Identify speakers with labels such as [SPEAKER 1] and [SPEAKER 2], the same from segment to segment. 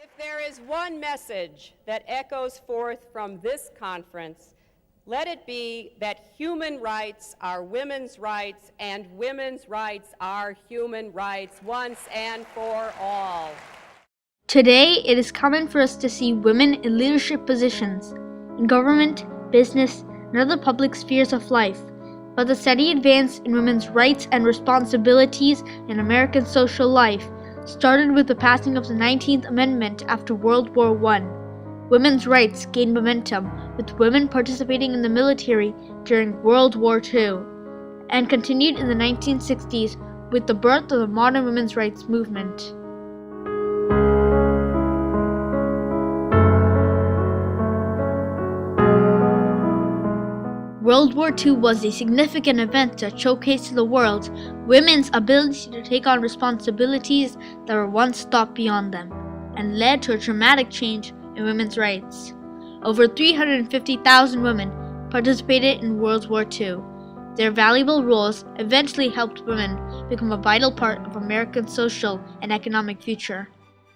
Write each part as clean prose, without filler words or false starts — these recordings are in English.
[SPEAKER 1] If there is one message that echoes forth from this conference, let it be that human rights are women's rights and women's rights are human rights once and for all.
[SPEAKER 2] Today, it is common for us to see women in leadership positions, in government, business, and other public spheres of life. But the steady advance in women's rights and responsibilities in American social life started with the passing of the 19th Amendment after World War I. Women's rights gained momentum, with women participating in the military during World War II, and continued in the 1960s with the birth of the modern women's rights movement. World War II was a significant event that showcased to the world women's ability to take on responsibilities that were once thought beyond them, and led to a dramatic change in women's rights. Over 350,000 women participated in World War II. Their valuable roles eventually helped women become a vital part of America's social and economic future.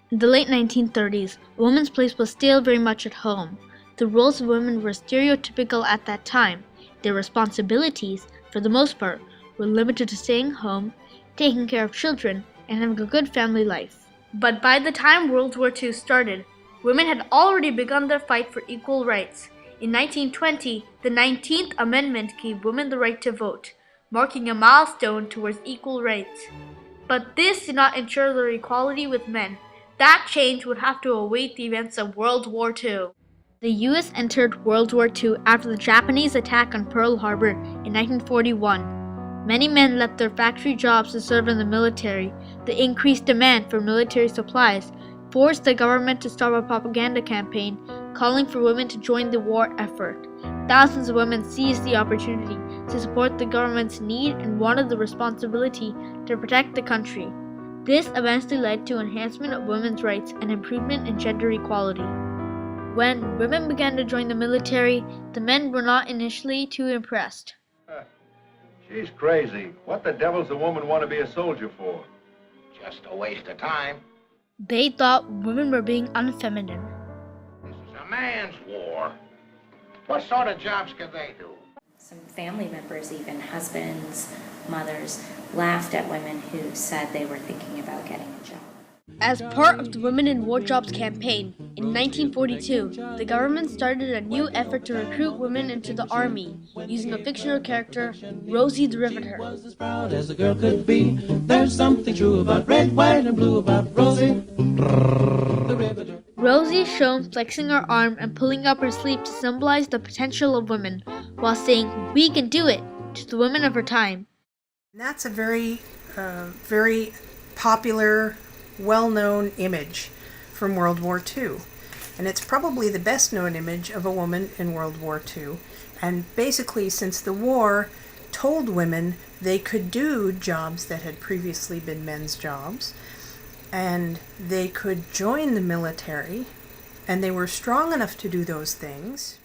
[SPEAKER 2] In the late 1930s, a woman's place was still very much at home. The roles of women were stereotypical at that time. Their responsibilities, for the most part, were limited to staying home, taking care of children, and having a good family life. But by the time World War II started, women had already begun their fight for equal rights. In 1920, the 19th Amendment gave women the right to vote, marking a milestone towards equal rights. But this did not ensure their equality with men. That change would have to await the events of World War II. The U.S. entered World War II after the Japanese attack on Pearl Harbor in 1941. Many men left their factory jobs to serve in the military. The increased demand for military supplies forced the government to start a propaganda campaign calling for women to join the war effort. Thousands of women seized the opportunity to support the government's need and wanted the responsibility to protect the country. This eventually led to enhancement of women's rights and improvement in gender equality. When women began to join the military, the men were not initially too impressed.
[SPEAKER 3] She's crazy. What the devil's a woman want to be a soldier for?
[SPEAKER 4] Just a waste of time.
[SPEAKER 2] They thought women were being unfeminine.
[SPEAKER 4] This is a man's war. What sort of jobs can they do?
[SPEAKER 5] Some family members, even husbands, mothers, laughed at women who said they were thinking about getting a job.
[SPEAKER 2] As part of the Women in War Jobs campaign, in 1942, the government started a new effort to recruit women into the army, using a fictional character, Rosie the Riveter.
[SPEAKER 6] Was as proud as a girl could be. There's something true about red, white, and blue about Rosie the Riveter.
[SPEAKER 2] Rosie is shown flexing her arm and pulling up her sleeve to symbolize the potential of women, while saying, "We can do it," to the women of her time.
[SPEAKER 7] And that's a very popular, well-known image from World War II. And it's probably the best-known image of a woman in World War II. And basically, since the war told women they could do jobs that had previously been men's jobs, and they could join the military, and they were strong enough to do those things.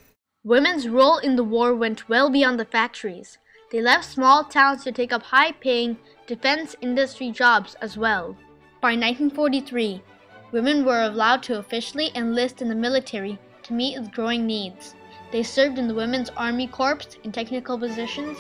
[SPEAKER 2] Women's role in the war went well beyond the factories. They left small towns to take up high-paying defense industry jobs as well. By 1943, women were allowed to officially enlist in the military to meet the growing needs. They served in the Women's Army Corps in technical positions,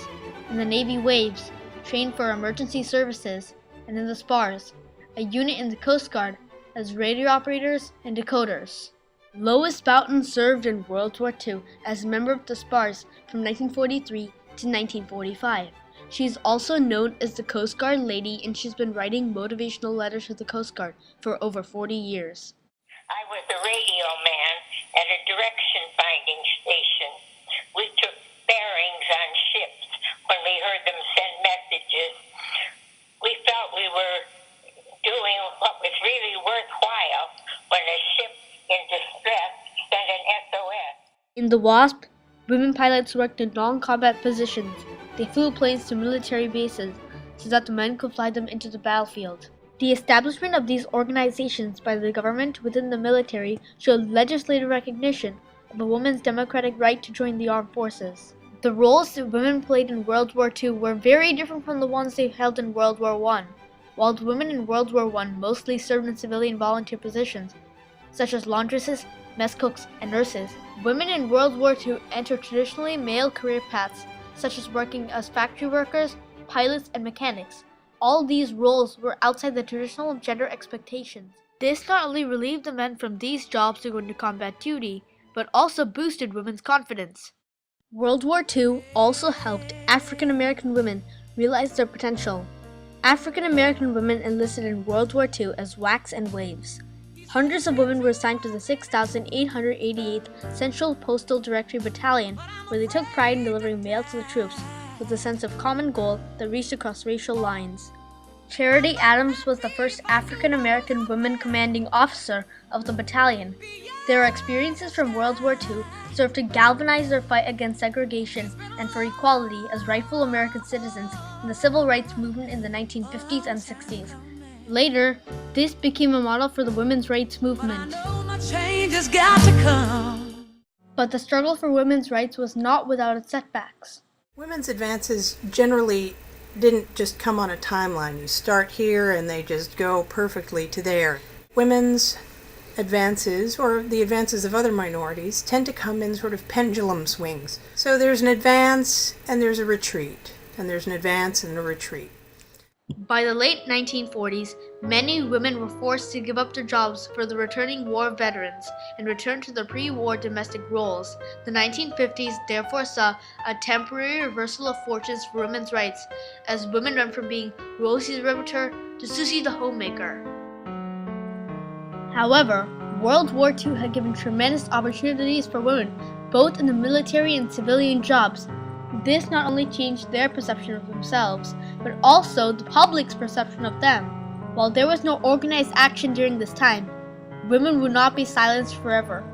[SPEAKER 2] in the Navy Waves, trained for emergency services, and in the SPARS, a unit in the Coast Guard, as radio operators and decoders. Lois Boughton served in World War II as a member of the SPARS from 1943 to 1945. She is also known as the Coast Guard Lady, and she's been writing motivational letters to the Coast Guard for over 40 years.
[SPEAKER 8] I was a radio man at a direction-finding station. We took bearings on ships when we heard them send messages. We felt we were doing what was really worthwhile when a ship in distress sent an SOS.
[SPEAKER 2] In the WASP, women pilots worked in non-combat positions. They flew planes to military bases so that the men could fly them into the battlefield. The establishment of these organizations by the government within the military showed legislative recognition of a woman's democratic right to join the armed forces. The roles that women played in World War II were very different from the ones they held in World War I. While the women in World War I mostly served in civilian volunteer positions, such as laundresses, mess cooks, and nurses. Women in World War II entered traditionally male career paths, such as working as factory workers, pilots, and mechanics. All these roles were outside the traditional gender expectations. This not only relieved the men from these jobs to go into combat duty, but also boosted women's confidence. World War II also helped African American women realize their potential. African American women enlisted in World War II as WACs and WAVES. Hundreds of women were assigned to the 6,888th Central Postal Directory Battalion, where they took pride in delivering mail to the troops with a sense of common goal that reached across racial lines. Charity Adams was the first African American woman commanding officer of the battalion. Their experiences from World War II served to galvanize their fight against segregation and for equality as rightful American citizens in the civil rights movement in the 1950s and 60s. Later, this became a model for the women's rights movement. But the struggle for women's rights was not without its setbacks.
[SPEAKER 7] Women's advances generally didn't just come on a timeline. You start here and they just go perfectly to there. Women's advances, or the advances of other minorities, tend to come in sort of pendulum swings. So there's an advance and there's a retreat, and there's an advance and a retreat.
[SPEAKER 2] By the late 1940s, many women were forced to give up their jobs for the returning war veterans and return to their pre-war domestic roles. The 1950s therefore saw a temporary reversal of fortunes for women's rights, as women went from being Rosie the Riveter to Susie the Homemaker. However, World War II had given tremendous opportunities for women, both in the military and civilian jobs. This not only changed their perception of themselves, but also the public's perception of them. While there was no organized action during this time, women would not be silenced forever.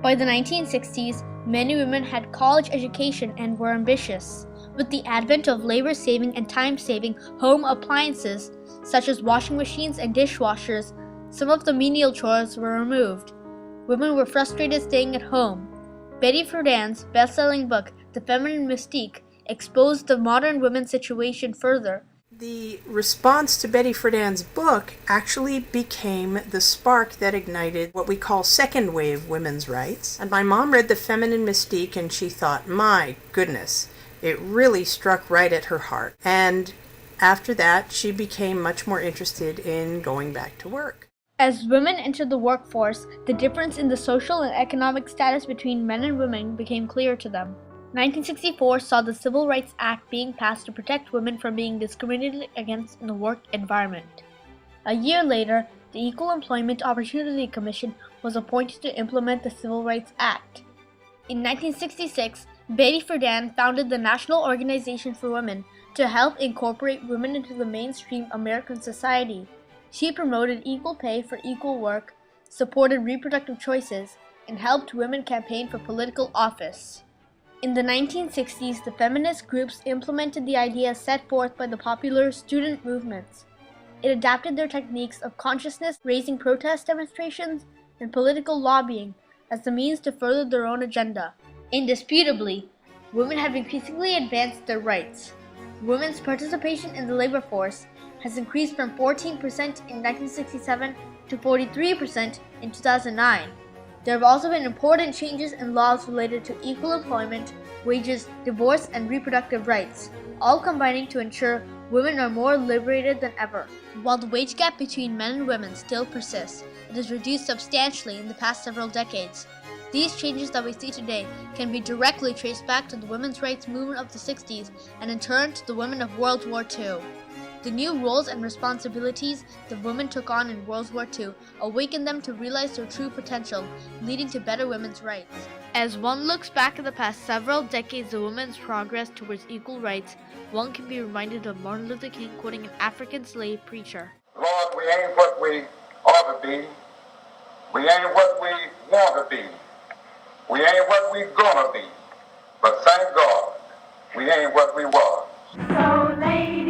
[SPEAKER 2] By the 1960s, many women had college education and were ambitious. With the advent of labor-saving and time-saving home appliances, such as washing machines and dishwashers, some of the menial chores were removed. Women were frustrated staying at home. Betty Friedan's best-selling book, The Feminine Mystique, exposed the modern women's situation further.
[SPEAKER 7] The response to Betty Friedan's book actually became the spark that ignited what we call second wave women's rights. And my mom read The Feminine Mystique and she thought, my goodness, it really struck right at her heart. And after that, she became much more interested in going back to work.
[SPEAKER 2] As women entered the workforce, the difference in the social and economic status between men and women became clear to them. 1964 saw the Civil Rights Act being passed to protect women from being discriminated against in the work environment. A year later, the Equal Employment Opportunity Commission was appointed to implement the Civil Rights Act. In 1966, Betty Friedan founded the National Organization for Women to help incorporate women into the mainstream American society. She promoted equal pay for equal work, supported reproductive choices, and helped women campaign for political office. In the 1960s, the feminist groups implemented the ideas set forth by the popular student movements. It adapted their techniques of consciousness-raising protest demonstrations and political lobbying as the means to further their own agenda. Indisputably, women have increasingly advanced their rights. Women's participation in the labor force has increased from 14% in 1967 to 43% in 2009. There have also been important changes in laws related to equal employment, wages, divorce, and reproductive rights, all combining to ensure women are more liberated than ever. While the wage gap between men and women still persists, it has reduced substantially in the past several decades. These changes that we see today can be directly traced back to the women's rights movement of the 60s and in turn to the women of World War II. The new roles and responsibilities the women took on in World War II awakened them to realize their true potential, leading to better women's rights. As one looks back at the past several decades of women's progress towards equal rights, one can be reminded of Martin Luther King quoting an African slave preacher.
[SPEAKER 4] Lord, we ain't what we ought to be. We ain't what we want to be. We ain't what we gonna be. But thank God, we ain't what we was.
[SPEAKER 9] So lady.